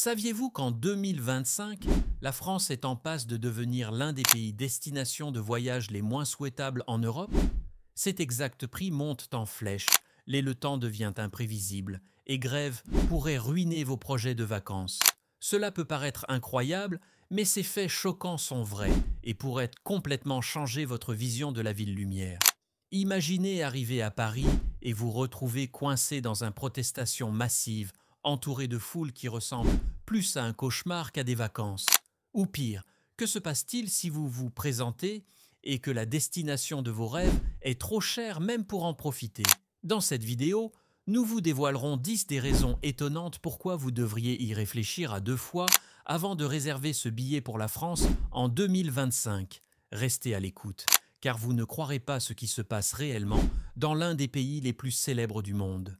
Saviez-vous qu'en 2025, la France est en passe de devenir l'un des pays destination de voyage les moins souhaitables en Europe? Cet exact prix monte en flèche, le temps devient imprévisible, et grève pourrait ruiner vos projets de vacances. Cela peut paraître incroyable, mais ces faits choquants sont vrais et pourraient complètement changer votre vision de la ville lumière. Imaginez arriver à Paris et vous retrouver coincé dans une protestation massive, entouré de foules qui ressemblent plus à un cauchemar qu'à des vacances. Ou pire, que se passe-t-il si vous vous présentez et que la destination de vos rêves est trop chère même pour en profiter? Dans cette vidéo, nous vous dévoilerons 10 des raisons étonnantes pourquoi vous devriez y réfléchir à 2 fois avant de réserver ce billet pour la France en 2025. Restez à l'écoute, car vous ne croirez pas ce qui se passe réellement dans l'un des pays les plus célèbres du monde.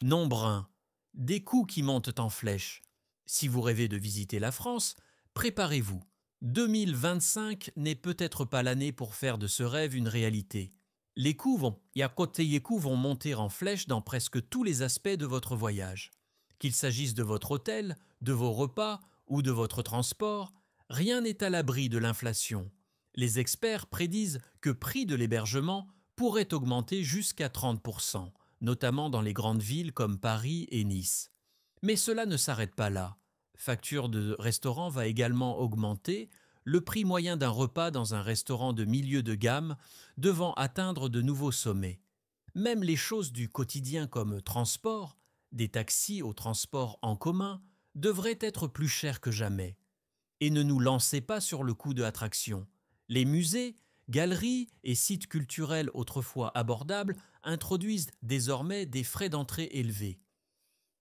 Nombre 1. Des coûts qui montent en flèche. Si vous rêvez de visiter la France, préparez-vous. 2025 n'est peut-être pas l'année pour faire de ce rêve une réalité. Les coûts vont monter en flèche dans presque tous les aspects de votre voyage. Qu'il s'agisse de votre hôtel, de vos repas ou de votre transport, rien n'est à l'abri de l'inflation. Les experts prédisent que le prix de l'hébergement pourrait augmenter jusqu'à 30%, notamment dans les grandes villes comme Paris et Nice. Mais cela ne s'arrête pas là. Facture de restaurant va également augmenter, le prix moyen d'un repas dans un restaurant de milieu de gamme devant atteindre de nouveaux sommets. Même les choses du quotidien comme transport, des taxis au transport en commun, devraient être plus chères que jamais. Et ne nous lancez pas sur le coût de l'attraction. Les musées, galeries et sites culturels autrefois abordables introduisent désormais des frais d'entrée élevés.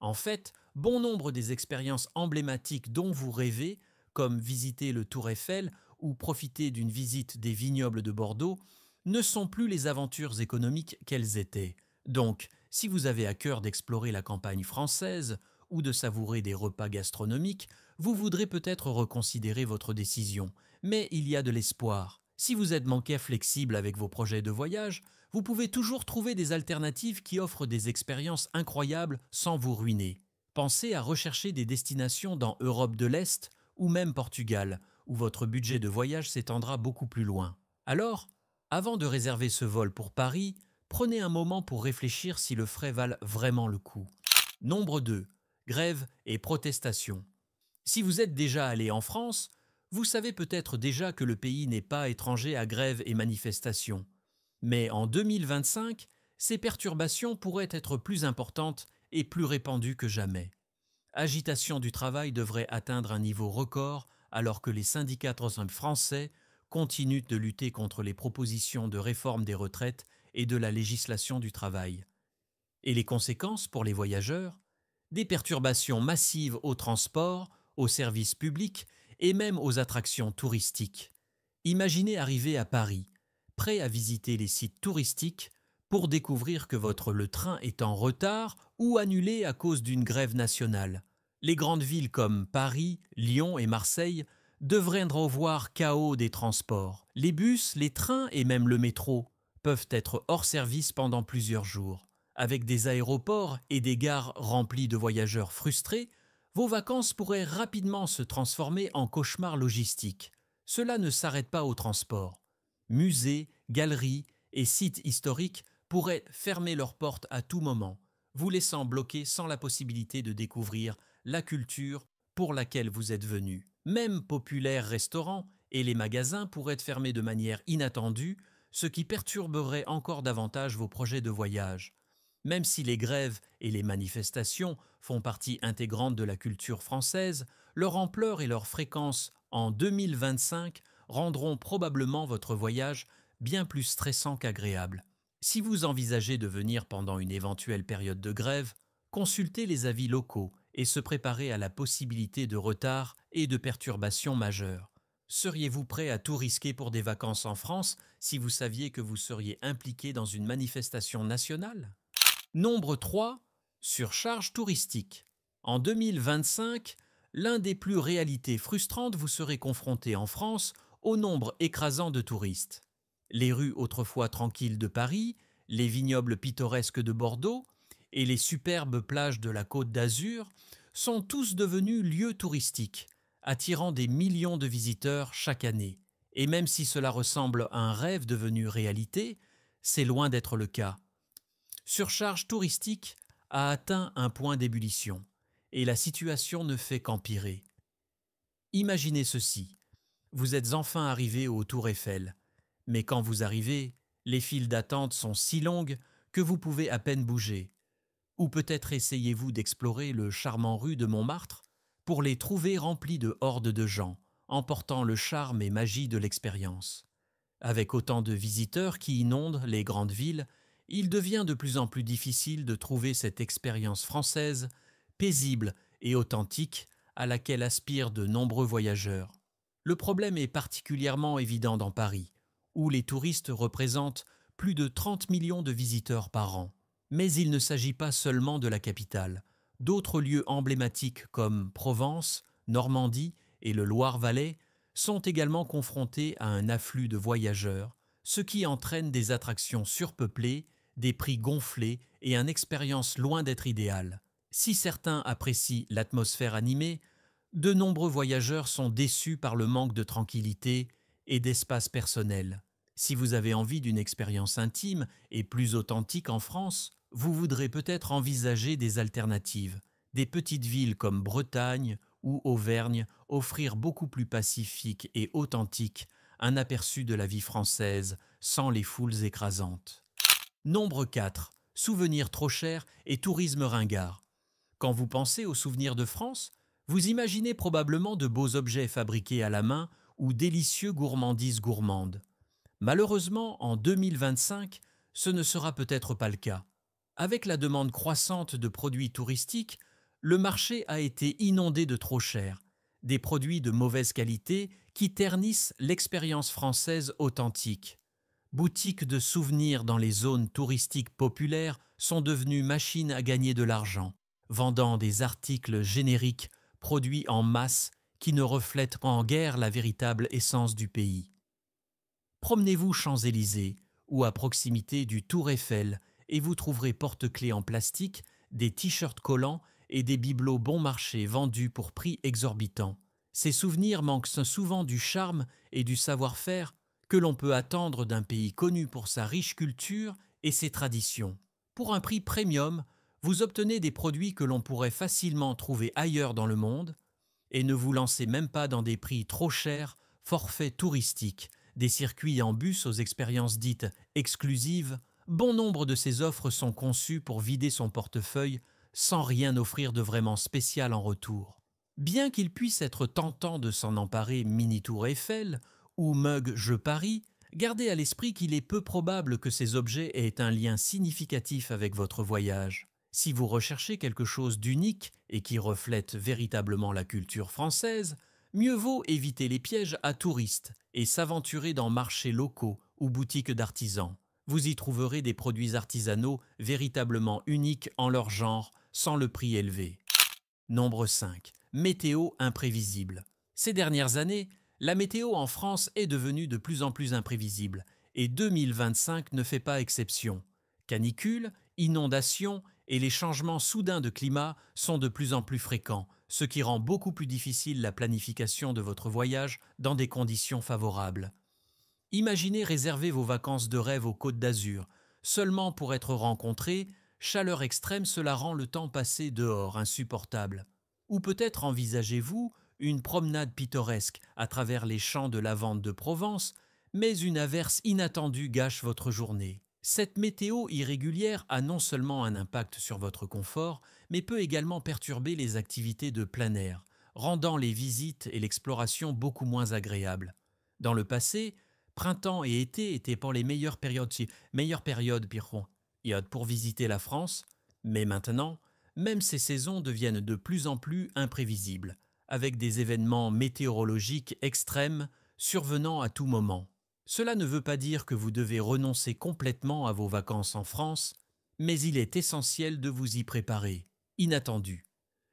En fait, bon nombre des expériences emblématiques dont vous rêvez, comme visiter le Tour Eiffel ou profiter d'une visite des vignobles de Bordeaux, ne sont plus les aventures économiques qu'elles étaient. Donc, si vous avez à cœur d'explorer la campagne française ou de savourer des repas gastronomiques, vous voudrez peut-être reconsidérer votre décision. Mais il y a de l'espoir. Si vous êtes manqué flexible avec vos projets de voyage, vous pouvez toujours trouver des alternatives qui offrent des expériences incroyables sans vous ruiner. Pensez à rechercher des destinations dans Europe de l'Est ou même Portugal, où votre budget de voyage s'étendra beaucoup plus loin. Alors, avant de réserver ce vol pour Paris, prenez un moment pour réfléchir si le frais valent vraiment le coup. Nombre 2. Grève et protestation. Si vous êtes déjà allé en France, vous savez peut-être déjà que le pays n'est pas étranger à grèves et manifestations. Mais en 2025, ces perturbations pourraient être plus importantes et plus répandues que jamais. Agitation du travail devrait atteindre un niveau record alors que les syndicats français continuent de lutter contre les propositions de réforme des retraites et de la législation du travail. Et les conséquences pour les voyageurs? Des perturbations massives au transport, aux services publics et même aux attractions touristiques. Imaginez arriver à Paris, prêt à visiter les sites touristiques pour découvrir que le train est en retard ou annulé à cause d'une grève nationale. Les grandes villes comme Paris, Lyon et Marseille devraient revoir chaos des transports. Les bus, les trains et même le métro peuvent être hors service pendant plusieurs jours. Avec des aéroports et des gares remplies de voyageurs frustrés, vos vacances pourraient rapidement se transformer en cauchemar logistique. Cela ne s'arrête pas au transport. Musées, galeries et sites historiques pourraient fermer leurs portes à tout moment, vous laissant bloqué sans la possibilité de découvrir la culture pour laquelle vous êtes venu. Même populaires restaurants et les magasins pourraient être fermés de manière inattendue, ce qui perturberait encore davantage vos projets de voyage. Même si les grèves et les manifestations font partie intégrante de la culture française, leur ampleur et leur fréquence en 2025 rendront probablement votre voyage bien plus stressant qu'agréable. Si vous envisagez de venir pendant une éventuelle période de grève, consultez les avis locaux et se préparez à la possibilité de retard et de perturbations majeures. Seriez-vous prêt à tout risquer pour des vacances en France si vous saviez que vous seriez impliqué dans une manifestation nationale? Nombre 3. Surcharge touristique. En 2025, l'un des plus réalités frustrantes vous serez confronté en France au nombre écrasant de touristes. Les rues autrefois tranquilles de Paris, les vignobles pittoresques de Bordeaux et les superbes plages de la Côte d'Azur sont tous devenus lieux touristiques, attirant des millions de visiteurs chaque année. Et même si cela ressemble à un rêve devenu réalité, c'est loin d'être le cas. Surcharge touristique a atteint un point d'ébullition et la situation ne fait qu'empirer. Imaginez ceci, vous êtes enfin arrivé au Tour Eiffel, mais quand vous arrivez, les files d'attente sont si longues que vous pouvez à peine bouger. Ou peut-être essayez-vous d'explorer le charmant rue de Montmartre pour les trouver remplis de hordes de gens, emportant le charme et magie de l'expérience. Avec autant de visiteurs qui inondent les grandes villes, il devient de plus en plus difficile de trouver cette expérience française, paisible et authentique, à laquelle aspirent de nombreux voyageurs. Le problème est particulièrement évident dans Paris, où les touristes représentent plus de 30 millions de visiteurs par an. Mais il ne s'agit pas seulement de la capitale. D'autres lieux emblématiques comme Provence, Normandie et le Loire-Valais sont également confrontés à un afflux de voyageurs, ce qui entraîne des attractions surpeuplées, des prix gonflés et une expérience loin d'être idéale. Si certains apprécient l'atmosphère animée, de nombreux voyageurs sont déçus par le manque de tranquillité et d'espace personnel. Si vous avez envie d'une expérience intime et plus authentique en France, vous voudrez peut-être envisager des alternatives. Des petites villes comme Bretagne ou Auvergne offrir beaucoup plus pacifique et authentique un aperçu de la vie française sans les foules écrasantes. Nombre 4. Souvenirs trop chers et tourisme ringard. Quand vous pensez aux souvenirs de France, vous imaginez probablement de beaux objets fabriqués à la main ou délicieux gourmandises gourmandes. Malheureusement, en 2025, ce ne sera peut-être pas le cas. Avec la demande croissante de produits touristiques, le marché a été inondé de trop cher, des produits de mauvaise qualité qui ternissent l'expérience française authentique. Boutiques de souvenirs dans les zones touristiques populaires sont devenues machines à gagner de l'argent, vendant des articles génériques produits en masse qui ne reflètent en guère la véritable essence du pays. Promenez-vous Champs-Élysées ou à proximité du Tour Eiffel et vous trouverez porte-clés en plastique, des t-shirts collants et des bibelots bon marché vendus pour prix exorbitants. Ces souvenirs manquent souvent du charme et du savoir-faire que l'on peut attendre d'un pays connu pour sa riche culture et ses traditions. Pour un prix premium, vous obtenez des produits que l'on pourrait facilement trouver ailleurs dans le monde et ne vous lancez même pas dans des prix trop chers, forfaits touristiques, des circuits en bus aux expériences dites exclusives. Bon nombre de ces offres sont conçues pour vider son portefeuille sans rien offrir de vraiment spécial en retour. Bien qu'il puisse être tentant de s'en emparer mini Tour Eiffel ou mug Je Paris, gardez à l'esprit qu'il est peu probable que ces objets aient un lien significatif avec votre voyage. Si vous recherchez quelque chose d'unique et qui reflète véritablement la culture française, mieux vaut éviter les pièges à touristes et s'aventurer dans marchés locaux ou boutiques d'artisans. Vous y trouverez des produits artisanaux véritablement uniques en leur genre, sans le prix élevé. Nombre 5. Météo imprévisible. Ces dernières années, la météo en France est devenue de plus en plus imprévisible et 2025 ne fait pas exception. Canicules, inondations et les changements soudains de climat sont de plus en plus fréquents, ce qui rend beaucoup plus difficile la planification de votre voyage dans des conditions favorables. Imaginez réserver vos vacances de rêve aux Côtes d'Azur. Seulement pour être rencontré, chaleur extrême cela rend le temps passé dehors insupportable. Ou peut-être envisagez-vous une promenade pittoresque à travers les champs de lavande de Provence, mais une averse inattendue gâche votre journée. Cette météo irrégulière a non seulement un impact sur votre confort, mais peut également perturber les activités de plein air, rendant les visites et l'exploration beaucoup moins agréables. Dans le passé, printemps et été étaient pour les meilleures périodes pour visiter la France, mais maintenant, même ces saisons deviennent de plus en plus imprévisibles, avec des événements météorologiques extrêmes survenant à tout moment. Cela ne veut pas dire que vous devez renoncer complètement à vos vacances en France, mais il est essentiel de vous y préparer. Inattendu.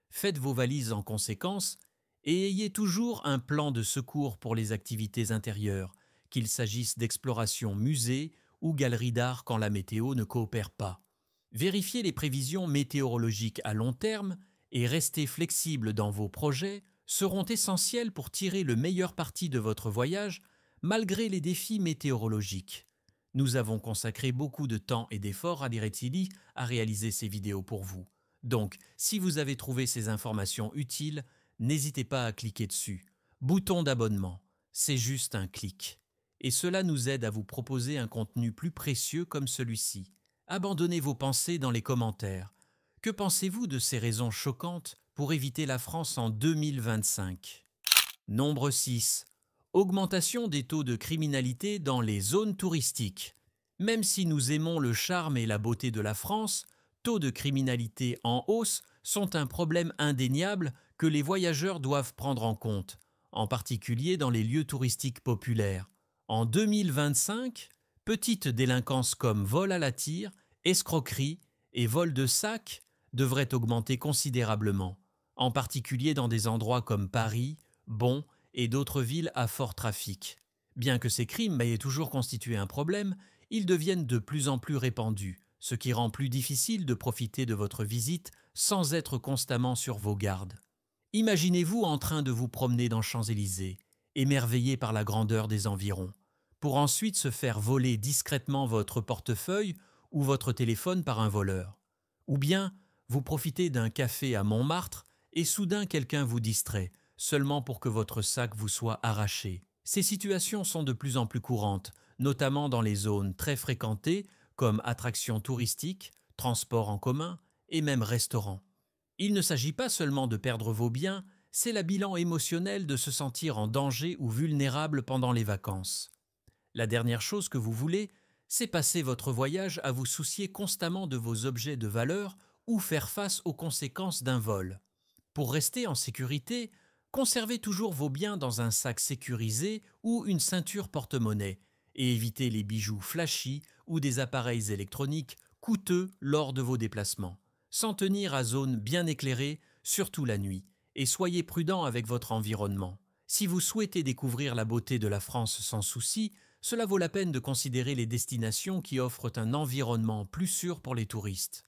Faites vos valises en conséquence et ayez toujours un plan de secours pour les activités intérieures, qu'il s'agisse d'exploration musée ou galerie d'art quand la météo ne coopère pas. Vérifiez les prévisions météorologiques à long terme et rester flexible dans vos projets seront essentiels pour tirer le meilleur parti de votre voyage malgré les défis météorologiques. Nous avons consacré beaucoup de temps et d'efforts à Direttili à réaliser ces vidéos pour vous. Donc, si vous avez trouvé ces informations utiles, n'hésitez pas à cliquer dessus. Bouton d'abonnement, c'est juste un clic. Et cela nous aide à vous proposer un contenu plus précieux comme celui-ci. Abandonnez vos pensées dans les commentaires. Que pensez-vous de ces raisons choquantes pour éviter la France en 2025 ? Nombre 6. Augmentation des taux de criminalité dans les zones touristiques. Même si nous aimons le charme et la beauté de la France, taux de criminalité en hausse sont un problème indéniable que les voyageurs doivent prendre en compte, en particulier dans les lieux touristiques populaires. En 2025, petites délinquances comme vol à la tire, escroquerie et vol de sacs devraient augmenter considérablement, en particulier dans des endroits comme Paris, Bonn et d'autres villes à fort trafic. Bien que ces crimes aient toujours constitué un problème, ils deviennent de plus en plus répandus, ce qui rend plus difficile de profiter de votre visite sans être constamment sur vos gardes. Imaginez-vous en train de vous promener dans Champs-Élysées, émerveillé par la grandeur des environs, pour ensuite se faire voler discrètement votre portefeuille ou votre téléphone par un voleur. Ou bien, vous profitez d'un café à Montmartre et soudain quelqu'un vous distrait, seulement pour que votre sac vous soit arraché. Ces situations sont de plus en plus courantes, notamment dans les zones très fréquentées comme attractions touristiques, transports en commun et même restaurants. Il ne s'agit pas seulement de perdre vos biens, c'est le bilan émotionnel de se sentir en danger ou vulnérable pendant les vacances. La dernière chose que vous voulez, c'est passer votre voyage à vous soucier constamment de vos objets de valeur ou faire face aux conséquences d'un vol. Pour rester en sécurité, conservez toujours vos biens dans un sac sécurisé ou une ceinture porte-monnaie et évitez les bijoux flashy ou des appareils électroniques coûteux lors de vos déplacements. S'en tenir à zone bien éclairée, surtout la nuit, et soyez prudent avec votre environnement. Si vous souhaitez découvrir la beauté de la France sans souci, cela vaut la peine de considérer les destinations qui offrent un environnement plus sûr pour les touristes.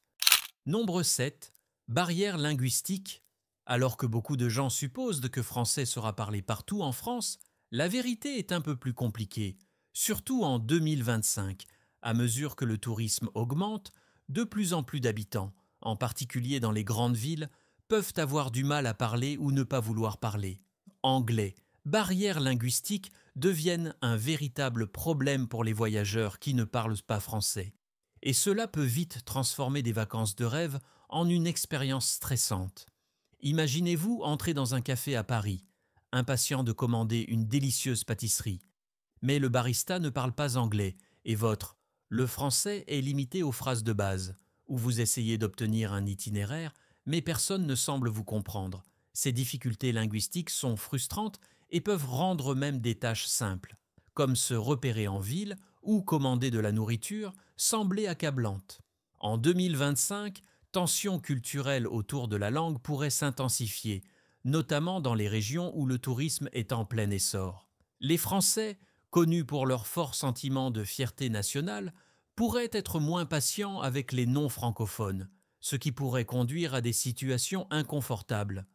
Nombre 7. Barrières linguistiques. Alors que beaucoup de gens supposent que français sera parlé partout en France, la vérité est un peu plus compliquée, surtout en 2025. À mesure que le tourisme augmente, de plus en plus d'habitants, en particulier dans les grandes villes, peuvent avoir du mal à parler ou ne pas vouloir parler. Anglais, barrières linguistiques deviennent un véritable problème pour les voyageurs qui ne parlent pas français. Et cela peut vite transformer des vacances de rêve en une expérience stressante. Imaginez-vous entrer dans un café à Paris, impatient de commander une délicieuse pâtisserie. Mais le barista ne parle pas anglais et le français est limité aux phrases de base, où vous essayez d'obtenir un itinéraire, mais personne ne semble vous comprendre. Ces difficultés linguistiques sont frustrantes et peuvent rendre même des tâches simples, comme se repérer en ville ou commander de la nourriture, sembler accablantes. En 2025, tensions culturelles autour de la langue pourraient s'intensifier, notamment dans les régions où le tourisme est en plein essor. Les Français, connus pour leur fort sentiment de fierté nationale, pourraient être moins patients avec les non-francophones, ce qui pourrait conduire à des situations inconfortables.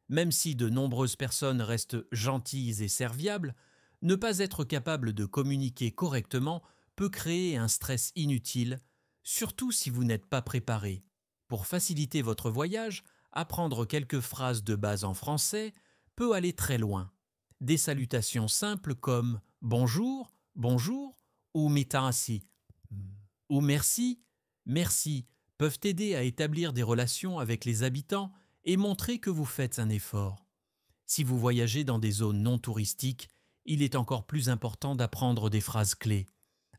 Même si de nombreuses personnes restent gentilles et serviables, ne pas être capable de communiquer correctement peut créer un stress inutile, surtout si vous n'êtes pas préparé. Pour faciliter votre voyage, apprendre quelques phrases de base en français peut aller très loin. Des salutations simples comme « bonjour »,« bonjour » ou « mitarasi » ou « merci »,« merci » peuvent aider à établir des relations avec les habitants et montrer que vous faites un effort. Si vous voyagez dans des zones non touristiques, il est encore plus important d'apprendre des phrases clés.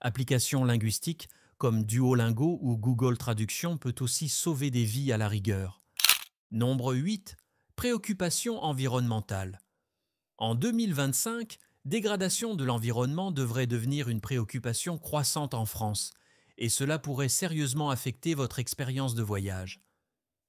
Applications linguistiques comme Duolingo ou Google Traduction peut aussi sauver des vies à la rigueur. Nombre 8. Préoccupations environnementales. En 2025, dégradation de l'environnement devrait devenir une préoccupation croissante en France, et cela pourrait sérieusement affecter votre expérience de voyage.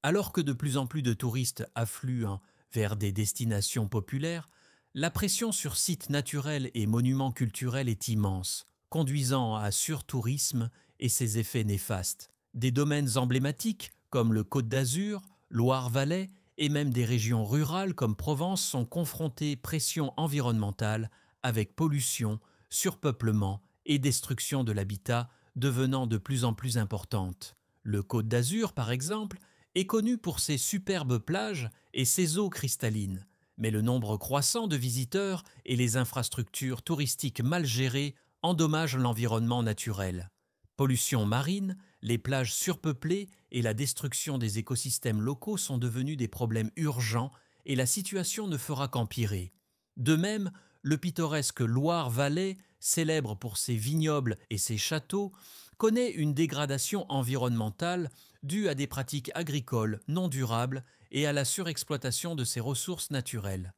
Alors que de plus en plus de touristes affluent vers des destinations populaires, la pression sur sites naturels et monuments culturels est immense, conduisant à surtourisme et ses effets néfastes. Des domaines emblématiques comme le Côte d'Azur, Loire-Valais et même des régions rurales comme Provence sont confrontées pression environnementale avec pollution, surpeuplement et destruction de l'habitat devenant de plus en plus importante. Le Côte d'Azur, par exemple, est connu pour ses superbes plages et ses eaux cristallines, mais le nombre croissant de visiteurs et les infrastructures touristiques mal gérées endommagent l'environnement naturel. Pollution marine, les plages surpeuplées et la destruction des écosystèmes locaux sont devenus des problèmes urgents et la situation ne fera qu'empirer. De même, le pittoresque Loire-Vallée, célèbre pour ses vignobles et ses châteaux, connaît une dégradation environnementale due à des pratiques agricoles non durables et à la surexploitation de ses ressources naturelles.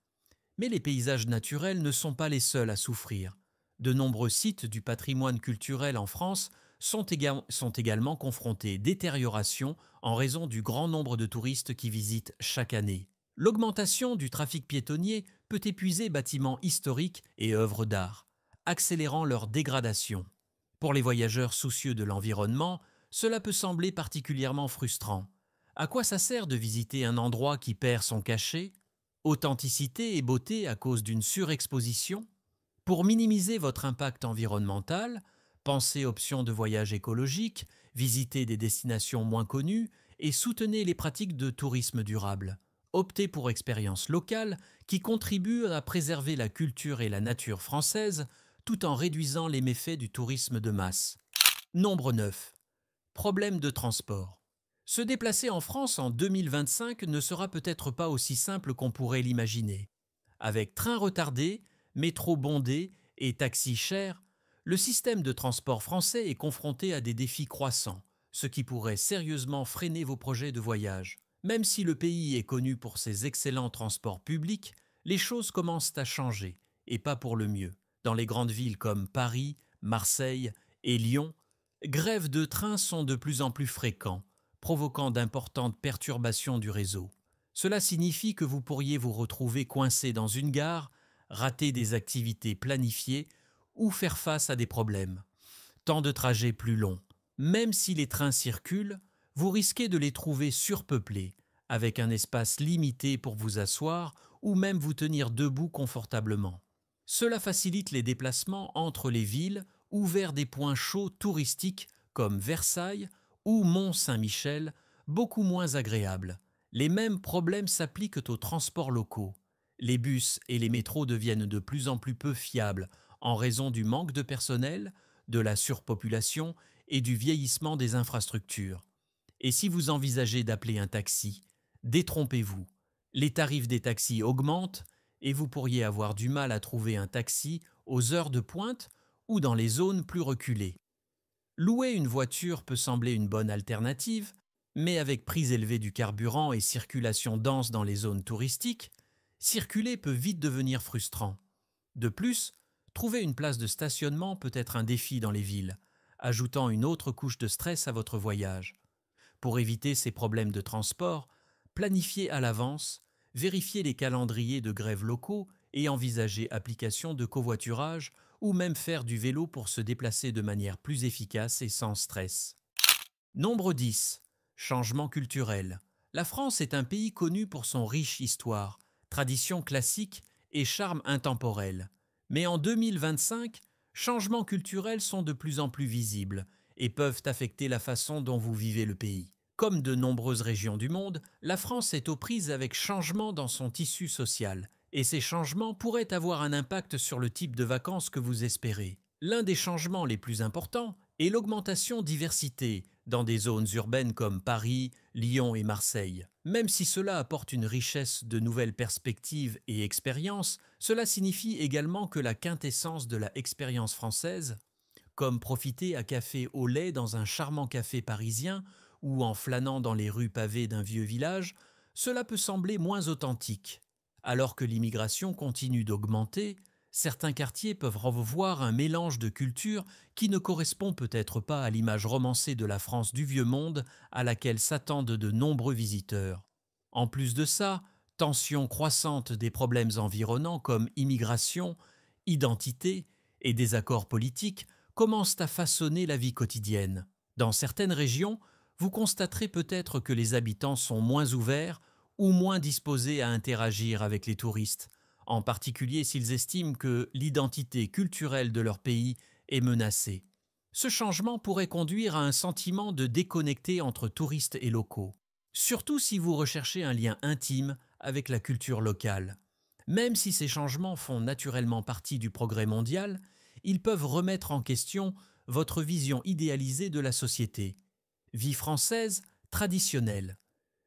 Mais les paysages naturels ne sont pas les seuls à souffrir. De nombreux sites du patrimoine culturel en France sont également confrontés détérioration en raison du grand nombre de touristes qui visitent chaque année. L'augmentation du trafic piétonnier peut épuiser bâtiments historiques et œuvres d'art, accélérant leur dégradation. Pour les voyageurs soucieux de l'environnement, cela peut sembler particulièrement frustrant. À quoi ça sert de visiter un endroit qui perd son cachet? Authenticité et beauté à cause d'une surexposition? Pour minimiser votre impact environnemental, pensez options de voyage écologique, visitez des destinations moins connues et soutenez les pratiques de tourisme durable. Optez pour expériences locales qui contribuent à préserver la culture et la nature française tout en réduisant les méfaits du tourisme de masse. Nombre 9. Problème de transport. Se déplacer en France en 2025 ne sera peut-être pas aussi simple qu'on pourrait l'imaginer. Avec trains retardés, métro bondés et taxis chers, le système de transport français est confronté à des défis croissants, ce qui pourrait sérieusement freiner vos projets de voyage. Même si le pays est connu pour ses excellents transports publics, les choses commencent à changer, et pas pour le mieux. Dans les grandes villes comme Paris, Marseille et Lyon, grèves de trains sont de plus en plus fréquents, provoquant d'importantes perturbations du réseau. Cela signifie que vous pourriez vous retrouver coincé dans une gare, rater des activités planifiées ou faire face à des problèmes. Temps de trajet plus long. Même si les trains circulent, vous risquez de les trouver surpeuplés, avec un espace limité pour vous asseoir ou même vous tenir debout confortablement. Cela facilite les déplacements entre les villes ou vers des points chauds touristiques comme Versailles ou Mont-Saint-Michel, beaucoup moins agréables. Les mêmes problèmes s'appliquent aux transports locaux. Les bus et les métros deviennent de plus en plus peu fiables en raison du manque de personnel, de la surpopulation et du vieillissement des infrastructures. Et si vous envisagez d'appeler un taxi, détrompez-vous. Les tarifs des taxis augmentent et vous pourriez avoir du mal à trouver un taxi aux heures de pointe ou dans les zones plus reculées. Louer une voiture peut sembler une bonne alternative, mais avec prix élevés du carburant et circulation dense dans les zones touristiques, circuler peut vite devenir frustrant. De plus, trouver une place de stationnement peut être un défi dans les villes, ajoutant une autre couche de stress à votre voyage. Pour éviter ces problèmes de transport, planifiez à l'avance, vérifiez les calendriers de grève locaux et envisagez application de covoiturage ou même faire du vélo pour se déplacer de manière plus efficace et sans stress. Nombre 10. Changement culturel. La France est un pays connu pour son riche histoire, traditions classiques et charme intemporel. Mais en 2025, changements culturels sont de plus en plus visibles et peuvent affecter la façon dont vous vivez le pays. Comme de nombreuses régions du monde, la France est aux prises avec changements dans son tissu social, et ces changements pourraient avoir un impact sur le type de vacances que vous espérez. L'un des changements les plus importants est l'augmentation diversité dans des zones urbaines comme Paris, Lyon et Marseille. Même si cela apporte une richesse de nouvelles perspectives et expériences, cela signifie également que la quintessence de la expérience française, comme profiter à café au lait dans un charmant café parisien ou en flânant dans les rues pavées d'un vieux village, cela peut sembler moins authentique. Alors que l'immigration continue d'augmenter, certains quartiers peuvent revoir un mélange de cultures qui ne correspond peut-être pas à l'image romancée de la France du vieux monde à laquelle s'attendent de nombreux visiteurs. En plus de ça, tension croissante des problèmes environnants comme immigration, identité et désaccords politiques commencent à façonner la vie quotidienne. Dans certaines régions, vous constaterez peut-être que les habitants sont moins ouverts ou moins disposés à interagir avec les touristes, en particulier s'ils estiment que l'identité culturelle de leur pays est menacée. Ce changement pourrait conduire à un sentiment de déconnecter entre touristes et locaux, surtout si vous recherchez un lien intime avec la culture locale. Même si ces changements font naturellement partie du progrès mondial, ils peuvent remettre en question votre vision idéalisée de la société. Vie française traditionnelle.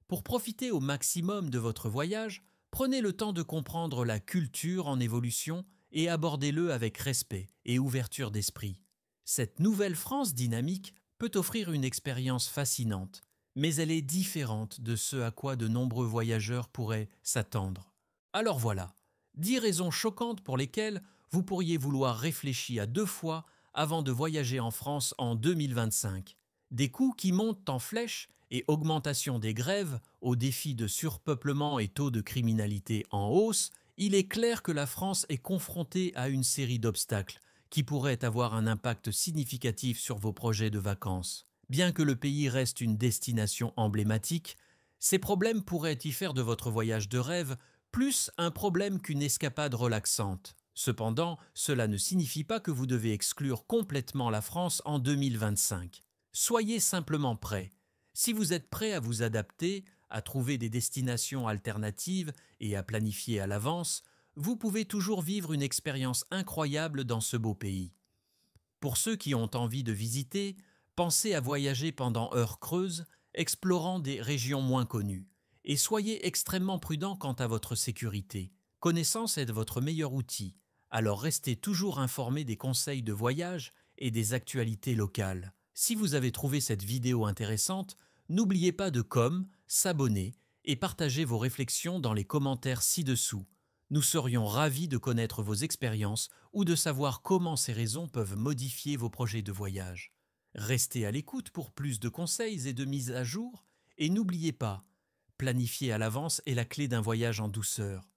Pour profiter au maximum de votre voyage, prenez le temps de comprendre la culture en évolution et abordez-le avec respect et ouverture d'esprit. Cette nouvelle France dynamique peut offrir une expérience fascinante, mais elle est différente de ce à quoi de nombreux voyageurs pourraient s'attendre. Alors voilà, 10 raisons choquantes pour lesquelles vous pourriez vouloir réfléchir à 2 fois avant de voyager en France en 2025. Des coûts qui montent en flèche et augmentation des grèves, aux défis de surpeuplement et taux de criminalité en hausse, il est clair que la France est confrontée à une série d'obstacles qui pourraient avoir un impact significatif sur vos projets de vacances. Bien que le pays reste une destination emblématique, ces problèmes pourraient y faire de votre voyage de rêve plus un problème qu'une escapade relaxante. Cependant, cela ne signifie pas que vous devez exclure complètement la France en 2025. Soyez simplement prêt. Si vous êtes prêt à vous adapter, à trouver des destinations alternatives et à planifier à l'avance, vous pouvez toujours vivre une expérience incroyable dans ce beau pays. Pour ceux qui ont envie de visiter, pensez à voyager pendant heures creuses, explorant des régions moins connues. Et soyez extrêmement prudent quant à votre sécurité. Connaissance est votre meilleur outil, alors restez toujours informé des conseils de voyage et des actualités locales. Si vous avez trouvé cette vidéo intéressante, n'oubliez pas de s'abonner et partager vos réflexions dans les commentaires ci-dessous. Nous serions ravis de connaître vos expériences ou de savoir comment ces raisons peuvent modifier vos projets de voyage. Restez à l'écoute pour plus de conseils et de mises à jour et n'oubliez pas, planifier à l'avance est la clé d'un voyage en douceur.